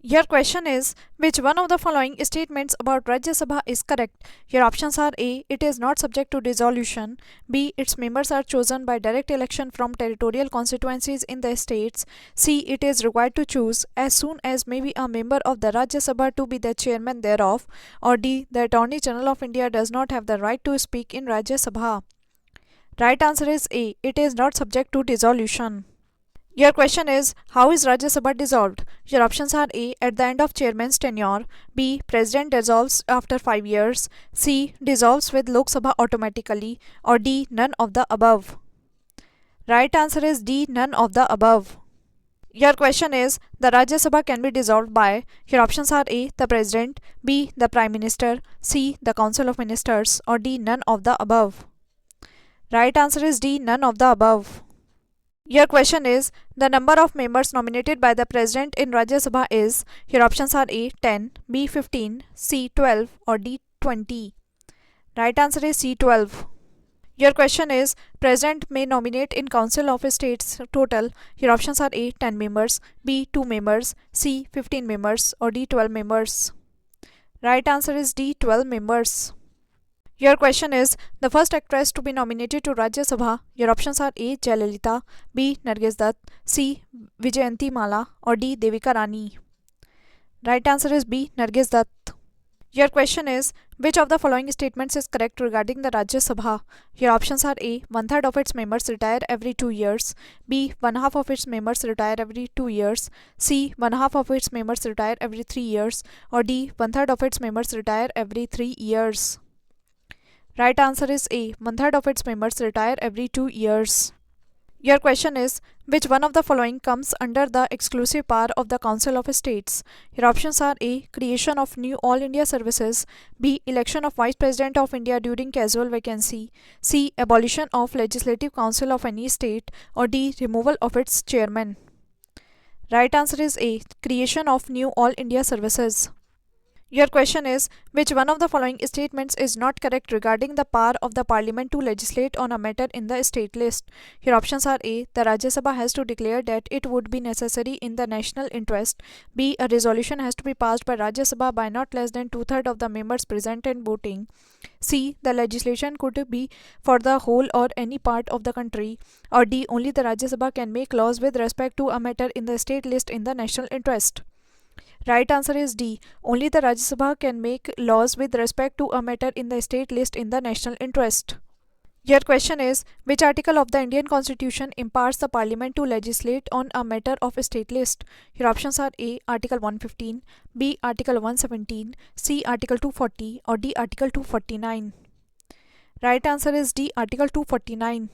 Your question is, which one of the following statements about Rajya Sabha is correct? Your options are A. It is not subject to dissolution. B. Its members are chosen by direct election from territorial constituencies in the states. C. It is required to choose as soon as may be a member of the Rajya Sabha to be the chairman thereof. Or D. The Attorney General of India does not have the right to speak in Rajya Sabha. Right answer is A. It is not subject to dissolution. Your question is, how is Rajya Sabha dissolved? Your options are A. At the end of chairman's tenure. B. President dissolves after 5 years. C. Dissolves with Lok Sabha automatically. Or D. None of the above. Right answer is D. None of the above. Your question is, the Rajya Sabha can be dissolved by. Your options are A. The President. B. The Prime Minister. C. The Council of Ministers. Or D. None of the above. Right answer is D. None of the above. Your question is, the number of members nominated by the President in Rajya Sabha is. Your options are A. 10, B. 15, C. 12 or D. 20. Right answer is C. 12. Your question is, President may nominate in Council of States total. Your options are A. 10 members, B. 2 members, C. 15 members or D. 12 members. Right answer is D. 12 members. Your question is, the first actress to be nominated to Rajya Sabha. Your options are A. Jayalalitha, B. Nargis Dutt, C. Vijayanti Mala or D. Devika Rani. Right answer is B. Nargis Dutt. Your question is, which of the following statements is correct regarding the Rajya Sabha? Your options are A. 1/3 of its members retire every 2 years. B. 1/2 of its members retire every 2 years. C. 1/2 of its members retire every 3 years. Or D. 1/3 of its members retire every 3 years. Right answer is A. 1/3 of its members retire every 2 years. Your question is, which one of the following comes under the exclusive power of the Council of States? Your options are A. Creation of new All India services. B. Election of Vice President of India during casual vacancy. C. Abolition of Legislative Council of any state. Or D. Removal of its chairman. Right answer is A. Creation of new All India services. Your question is, which one of the following statements is not correct regarding the power of the Parliament to legislate on a matter in the state list? Your options are A. The Rajya Sabha has to declare that it would be necessary in the national interest. B. A resolution has to be passed by Rajya Sabha by not less than 2/3 of the members present and voting. C. The legislation could be for the whole or any part of the country. Or D. Only the Rajya Sabha can make laws with respect to a matter in the state list in the national interest. Right answer is D. Only the Rajya Sabha can make laws with respect to a matter in the state list in the national interest. Your question is, which article of the Indian Constitution empowers the Parliament to legislate on a matter of a state list? Your options are A. Article 115, B. Article 117, C. Article 240 or D. Article 249. Right answer is D. Article 249.